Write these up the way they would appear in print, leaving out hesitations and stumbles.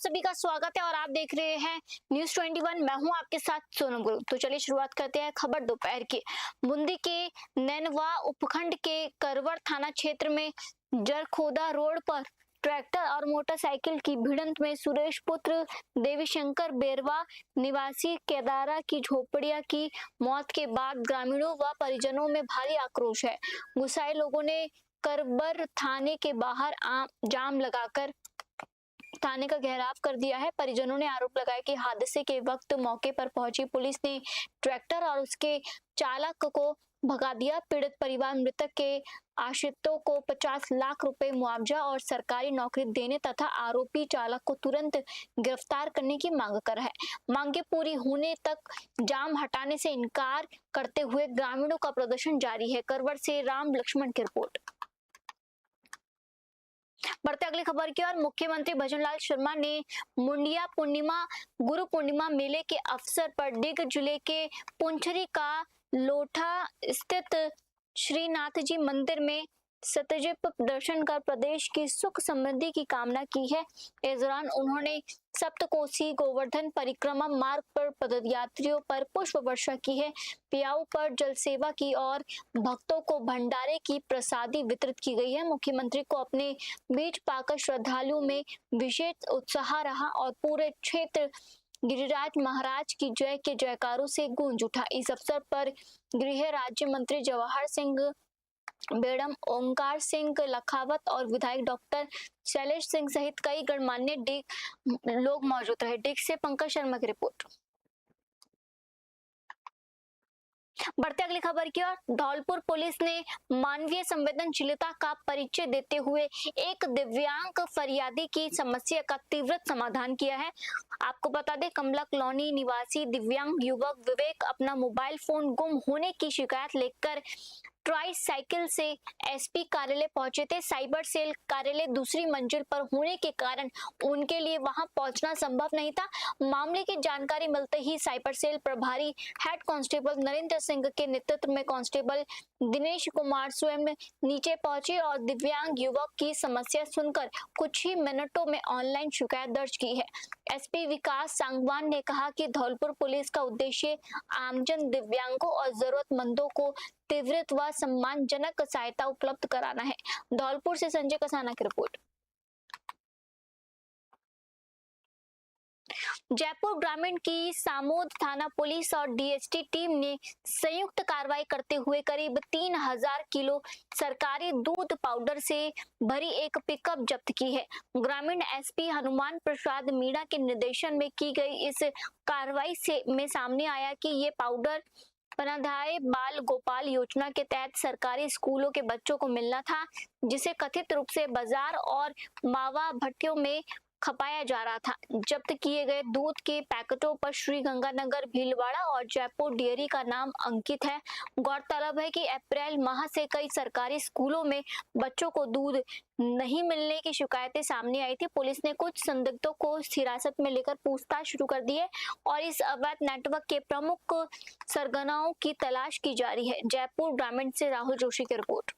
सभी का स्वागत है और आप देख रहे हैं न्यूज़ 21। मैं हूं आपके साथ सोनम गुरु। तो चलिए शुरुआत करते हैं खबर दोपहर की। बूंदी के नैनवा उपखंड के करवर थाना क्षेत्र में जरखोदा रोड पर ट्रैक्टर और मोटरसाइकिल की भिड़ंत में सुरेश पुत्र देवीशंकर बेरवा निवासी केदारा की झोपड़िया की मौत के बाद ग्रामीणों व परिजनों में भारी आक्रोश है। गुस्साए लोगों ने करवर थाने के बाहर जाम लगाकर थाने का घेराव कर दिया है। परिजनों ने आरोप लगाया कि हादसे के वक्त मौके पर पहुंची पुलिस ने ट्रैक्टर और उसके चालक को भगा दिया। पीड़ित परिवार मृतक के आश्रितों को 50 लाख रुपए मुआवजा और सरकारी नौकरी देने तथा आरोपी चालक को तुरंत गिरफ्तार करने की मांग कर है। मांगे पूरी होने तक जाम हटाने से इनकार करते हुए ग्रामीणों का प्रदर्शन जारी है। करवर से राम लक्ष्मण की रिपोर्ट। बढ़ते अगली खबर की ओर। मुख्यमंत्री भजनलाल शर्मा ने मुंडिया पूर्णिमा गुरु पूर्णिमा मेले के अवसर पर डिग जिले के पुंछरी का लोठा स्थित श्रीनाथ जी मंदिर में सतजिप दर्शन कर प्रदेश की सुख समृद्धि की कामना की है। इस दौरान उन्होंने सप्तकोसी गोवर्धन परिक्रमा मार्ग पर पदयात्रियों पर पुष्प वर्षा की है। पियाऊ पर जल सेवा की और भक्तों को भंडारे की प्रसादी वितरित की गई है। मुख्यमंत्री को अपने बीच पाकर श्रद्धालुओं में विशेष उत्साह रहा और पूरे क्षेत्र गिरिराज महाराज की जय के जयकारों से गूंज उठा। इस अवसर पर गृह राज्य मंत्री जवाहर सिंह बेड़म, ओंकार सिंह लखावत और विधायक डॉक्टर शैलेश सिंह सहित कई गणमान्य लोग मौजूद रहे। डिग से पंकज शर्मा की रिपोर्ट। बढ़ते अगली खबर की ओर। धौलपुर पुलिस ने मानवीय संवेदनशीलता का परिचय देते हुए एक दिव्यांग फरियादी की समस्या का तीव्र समाधान किया है। आपको बता दें, कमला कॉलोनी निवासी दिव्यांग युवक विवेक अपना मोबाइल फोन गुम होने की शिकायत लेकर ट्राई साइकिल से एसपी कार्यालय पहुंचे थे। साइबर सेल कार्यालय दूसरी मंजिल पर होने के कारण उनके लिए वहां पहुंचना संभव नहीं था। मामले की जानकारी मिलते ही साइबर सेल प्रभारी हेड कांस्टेबल नरेंद्र सिंह के नेतृत्व में कांस्टेबल दिनेश कुमार स्वयं नीचे पहुंचे और दिव्यांग युवक की समस्या सुनकर कुछ ही मिनटों में ऑनलाइन शिकायत दर्ज की है। एसपी विकास सांगवान ने कहा कि धौलपुर पुलिस का उद्देश्य आमजन, दिव्यांगों और जरूरतमंदों को तीव्र व सम्मानजनक सहायता उपलब्ध कराना है। धौलपुर से संजय कसाना की रिपोर्ट। जयपुर ग्रामीण की सामोद थाना पुलिस और डीएसटी टीम ने संयुक्त कार्रवाई करते हुए करीब 3000 किलो सरकारी दूध पाउडर से भरी एक पिकअप जब्त की है। ग्रामीण एसपी हनुमान प्रसाद मीणा के निर्देशन में की गई इस कार्रवाई में सामने आया कि ये पाउडर वनाधाय बाल गोपाल योजना के तहत सरकारी स्कूलों के बच्चों को मिलना था, जिसे कथित रूप से बाजार और मावा भट्टियों में खपाया जा रहा था। जब्त किए गए दूध के पैकेटों पर श्री गंगानगर, भीलवाड़ा और जयपुर डेयरी का नाम अंकित है। गौरतलब है कि अप्रैल माह से कई सरकारी स्कूलों में बच्चों को दूध नहीं मिलने की शिकायतें सामने आई थी। पुलिस ने कुछ संदिग्धों को हिरासत में लेकर पूछताछ शुरू कर दी है और इस अवैध नेटवर्क के प्रमुख सरगनाओं की तलाश की जा रही है। जयपुर ग्रामीण से राहुल जोशी की रिपोर्ट।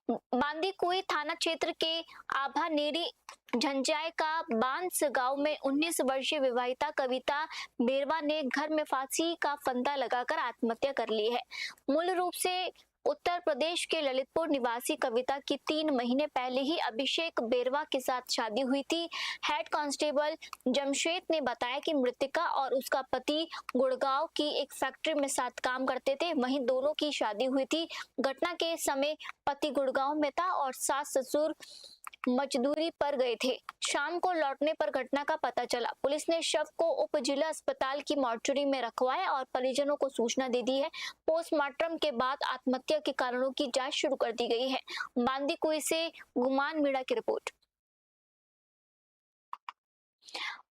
बांदीकुई थाना क्षेत्र के आभानेरी झंझाई का बांस गांव में 19 वर्षीय विवाहिता कविता बेरवा ने घर में फांसी का फंदा लगाकर आत्महत्या कर ली है। मूल रूप से उत्तर प्रदेश के ललितपुर निवासी कविता की 3 महीने पहले ही अभिषेक बेरवा के साथ शादी हुई थी। हेड कांस्टेबल जमशेद ने बताया कि मृतिका और उसका पति गुड़गांव की एक फैक्ट्री में साथ काम करते थे। वहीं दोनों की शादी हुई थी। घटना के समय पति गुड़गांव में था और सास ससुर मजदूरी पर गए थे। शाम को लौटने पर घटना का पता चला। पुलिस ने शव को उप जिला अस्पताल की मॉर्चरी में रखवाया और परिजनों को सूचना दे दी है। पोस्टमार्टम के बाद आत्महत्या के कारणों की जांच शुरू कर दी गई है। बांदीकुई से गुमान मीणा की रिपोर्ट।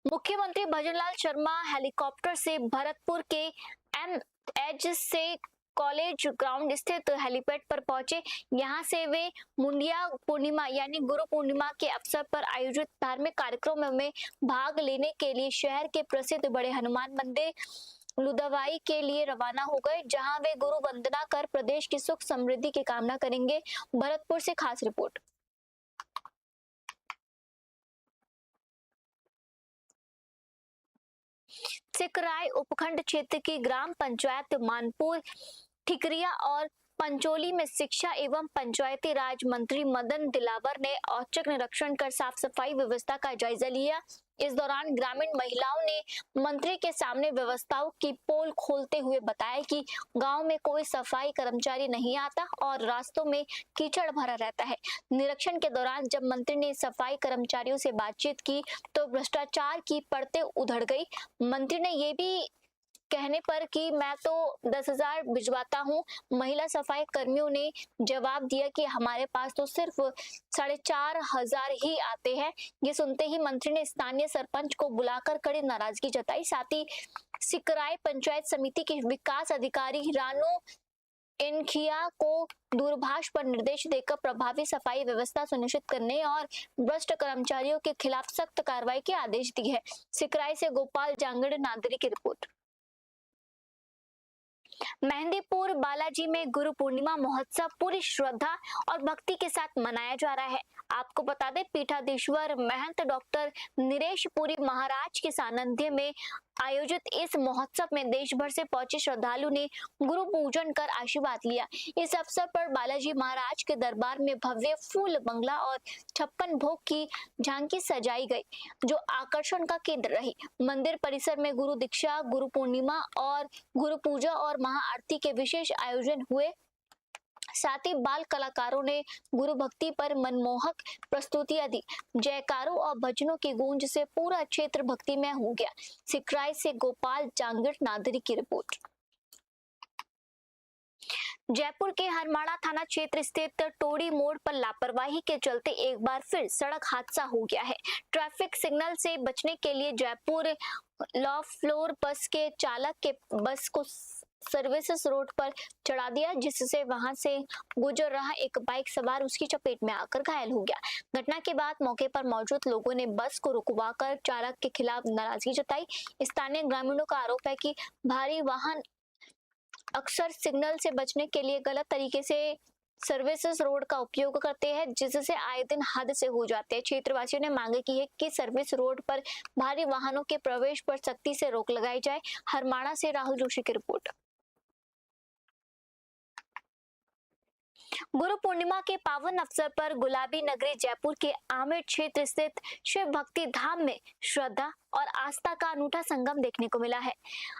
मुख्यमंत्री भजनलाल शर्मा हेलीकॉप्टर से भरतपुर के एमएच से कॉलेज ग्राउंड स्थित हेलीपैड पर पहुंचे। यहां से वे मुंडिया पूर्णिमा यानी गुरु पूर्णिमा के अवसर पर आयोजित धार्मिक कार्यक्रमों में भाग लेने के लिए शहर के प्रसिद्ध बड़े हनुमान मंदिर लुदवाई के लिए रवाना हो गए, जहां वे गुरु वंदना कर प्रदेश की सुख समृद्धि की कामना करेंगे। भरतपुर से खास रिपोर्ट। सिकराय उपखंड क्षेत्र की ग्राम पंचायत मानपुर ठिकरिया और पंचोली में शिक्षा एवं पंचायती राज मंत्री मदन दिलावर ने औचक निरीक्षण कर साफ सफाई व्यवस्था का जायजा लिया। इस दौरान ग्रामीण महिलाओं ने मंत्री के सामने व्यवस्थाओं की पोल खोलते हुए बताया कि गांव में कोई सफाई कर्मचारी नहीं आता और रास्तों में कीचड़ भरा रहता है। निरीक्षण के दौरान जब मंत्री ने सफाई कर्मचारियों से बातचीत की तो भ्रष्टाचार की परतें उधड़ गई। मंत्री ने ये भी कहने पर कि मैं तो 10,000 भिजवाता हूँ। महिला सफाई कर्मियों ने जवाब दिया कि हमारे पास तो सिर्फ 4,500 ही आते हैं। ये सुनते ही मंत्री ने स्थानीय सरपंच को बुलाकर कड़ी नाराजगी जताई। साथ ही सिकराय पंचायत समिति के विकास अधिकारी रानू इनखिया को दूरभाष पर निर्देश देकर प्रभावी सफाई व्यवस्था सुनिश्चित करने और भ्रष्ट कर्मचारियों के खिलाफ सख्त कार्रवाई के आदेश दिए हैं। सिकराय से गोपाल जांगड़ नादरी की रिपोर्ट। मेहंदीपुर बालाजी में गुरु पूर्णिमा महोत्सव पूरी श्रद्धा और भक्ति के साथ मनाया जा रहा है। आपको बता दें, पीठाधीश्वर महंत डॉक्टर नरेश पुरी महाराज के सानिध्य में आयोजित इस महोत्सव में देश भर से पहुंचे श्रद्धालु ने गुरु पूजन कर आशीर्वाद लिया। इस अवसर पर बालाजी महाराज के दरबार में भव्य फूल बंगला और 56 भोग की झांकी सजाई गई, जो आकर्षण का केंद्र रही। मंदिर परिसर में गुरु दीक्षा, गुरु पूर्णिमा और गुरु पूजा और महाआरती के विशेष आयोजन हुए। साथ ही बाल कलाकारों ने गुरु भक्ति पर मनमोहक प्रस्तुतियां दी। जयकारों और भजनों की गूंज से पूरा क्षेत्र भक्तिमय हो गया। सिकराय से गोपाल जांगड़ नादरी की रिपोर्ट। जयपुर के हरमाड़ा थाना क्षेत्र स्थित टोड़ी मोड़ पर लापरवाही के चलते एक बार फिर सड़क हादसा हो गया है। ट्रैफिक सिग्नल से बचने के लिए जयपुर लॉ फ्लोर बस के चालक के बस को सर्विसेज रोड पर चढ़ा दिया, जिससे वहां से गुजर रहा एक बाइक सवार उसकी चपेट में आकर घायल हो गया। घटना के बाद मौके पर मौजूद लोगों ने बस को रुकवाकर चालक के खिलाफ नाराजगी जताई। स्थानीय ग्रामीणों का आरोप है कि भारी वाहन अक्सर सिग्नल से बचने के लिए गलत तरीके से सर्विसेज रोड का उपयोग करते हैं, जिससे आए दिन हादसे हो जाते हैं। क्षेत्रवासियों ने मांग की है कि सर्विस रोड पर भारी वाहनों के प्रवेश पर सख्ती से रोक लगाई जाए। हरमाड़ा से राहुल जोशी की रिपोर्ट। गुरु पूर्णिमा के पावन अवसर पर गुलाबी नगरी जयपुर के आमेर क्षेत्र स्थित शिव भक्ति धाम में श्रद्धा और आस्था का अनूठा संगम देखने को मिला है।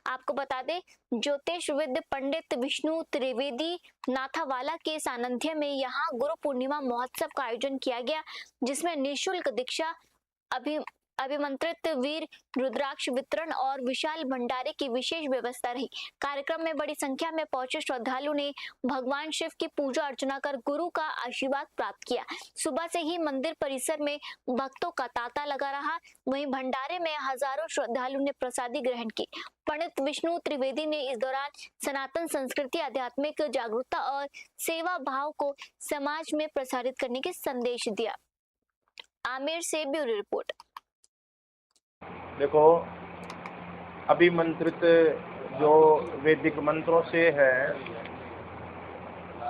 आपको बता दें, ज्योतिषविद पंडित विष्णु त्रिवेदी नाथावाला के सानिध्य में यहाँ गुरु पूर्णिमा महोत्सव का आयोजन किया गया, जिसमें निःशुल्क दीक्षा, अभिमंत्रित वीर रुद्राक्ष वितरण और विशाल भंडारे की विशेष व्यवस्था रही। कार्यक्रम में बड़ी संख्या में पहुंचे श्रद्धालु ने भगवान शिव की पूजा अर्चना कर गुरु का आशीर्वाद प्राप्त किया। सुबह से ही मंदिर परिसर में भक्तों का तांता लगा रहा। वहीं भंडारे में हजारों श्रद्धालु ने प्रसादी ग्रहण की। पंडित विष्णु त्रिवेदी ने इस दौरान सनातन संस्कृति, आध्यात्मिक जागरूकता और सेवा भाव को समाज में प्रसारित करने के संदेश दिया। आमेर से ब्यूरो रिपोर्ट। देखो, अभिमंत्रित जो वैदिक मंत्रों से है,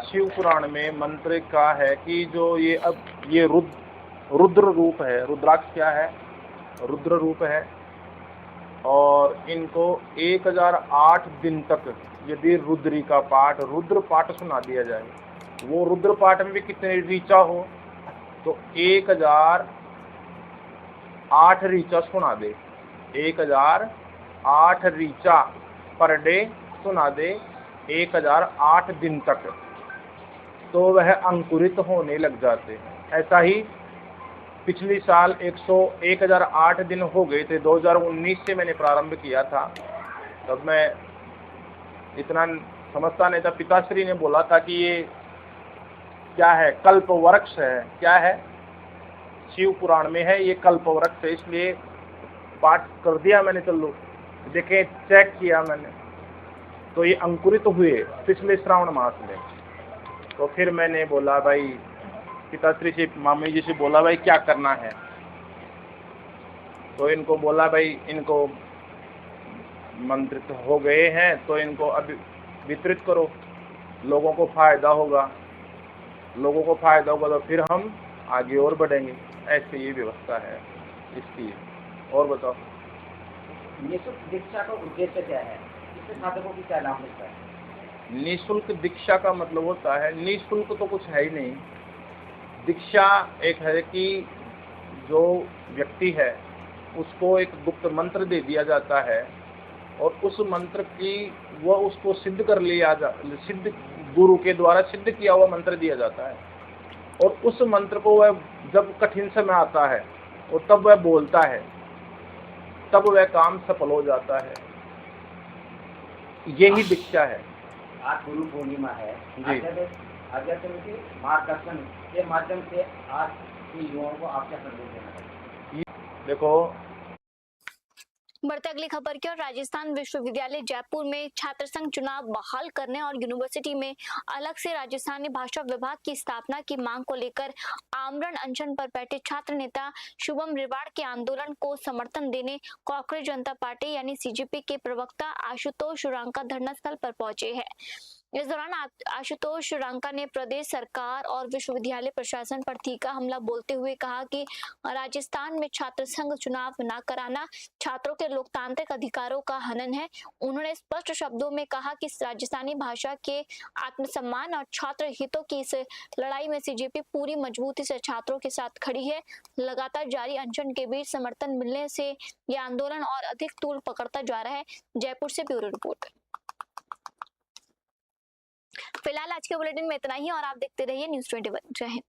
शिव पुराण में मंत्र का है कि जो ये रुद्र रूप है, रुद्राक्ष क्या है, रुद्र रूप है, और इनको 1008 दिन तक यदि रुद्री का पाठ, रुद्र पाठ सुना दिया जाए, वो रुद्र पाठ में भी कितने ऋचा हो, तो 1008 ऋचा सुना दे, 1008 ऋचा पर डे सुना दे 1008 दिन तक, तो वह अंकुरित होने लग जाते हैं। ऐसा ही पिछली साल 1008 दिन हो गए थे। 2019 से मैंने प्रारंभ किया था, तब मैं इतना समझता नहीं था। पिताश्री ने बोला था कि ये क्या है, कल्प वृक्ष है। क्या है? शिव पुराण में है ये कल्प वृक्ष है, इसलिए पाठ कर दिया मैंने। चलो देखे, चेक किया मैंने, तो ये अंकुरित हुए पिछले श्रावण मास में। तो फिर मैंने बोला भाई, पिताश्री से, मामी जी से बोला भाई क्या करना है, तो इनको बोला भाई इनको मंत्रित हो गए हैं तो इनको अभी वितरित करो, लोगों को फायदा होगा, लोगों को फायदा होगा तो फिर हम आगे और बढ़ेंगे। ऐसे ये व्यवस्था है इसकी। और बताओ। निःशुल्क दीक्षा का उद्देश्य क्या है, इससे छात्रों को क्या लाभ मिलता है? निःशुल्क दीक्षा का मतलब होता है, निःशुल्क तो कुछ है ही नहीं। दीक्षा एक है कि जो व्यक्ति है उसको एक गुप्त मंत्र दे दिया जाता है और उस मंत्र की वह उसको सिद्ध कर लिया सिद्ध गुरु के द्वारा सिद्ध किया हुआ मंत्र दिया जाता है और उस मंत्र को वह जब कठिन समय आता है और तब वह बोलता है, तब वह काम सफल हो जाता है। यही दीक्षा है। आज गुरु पूर्णिमा है, जी। अध्यात्म के मार्गदर्शन के माध्यम से आज के युवाओं को आप क्या संदेश देना चाहते? देखो, बढ़ते अगली खबर की ओर। राजस्थान विश्वविद्यालय जयपुर में छात्र संघ चुनाव बहाल करने और यूनिवर्सिटी में अलग से राजस्थानी भाषा विभाग की स्थापना की मांग को लेकर आमरण अनशन पर बैठे छात्र नेता शुभम रिवाड़ के आंदोलन को समर्थन देने कांग्रेस जनता पार्टी यानी सीजेपी के प्रवक्ता आशुतोष शुरांका धरना स्थल पर पहुंचे हैं। इस दौरान आशुतोष शुरांका ने प्रदेश सरकार और विश्वविद्यालय प्रशासन पर तीखा हमला बोलते हुए कहा कि राजस्थान में छात्र संघ चुनाव न कराना छात्रों के लोकतांत्रिक अधिकारों का हनन है। उन्होंने स्पष्ट शब्दों में कहा कि राजस्थानी भाषा के आत्मसम्मान और छात्र हितों की इस लड़ाई में सीजेपी पूरी मजबूती से छात्रों के साथ खड़ी है। लगातार जारी अनशन के बीच समर्थन मिलने से यह आंदोलन और अधिक तूल पकड़ता जा रहा है। जयपुर से ब्यूरो रिपोर्ट। फिलहाल आज के बुलेटिन में इतना ही और आप देखते रहिए न्यूज़ 21। जय हिंद।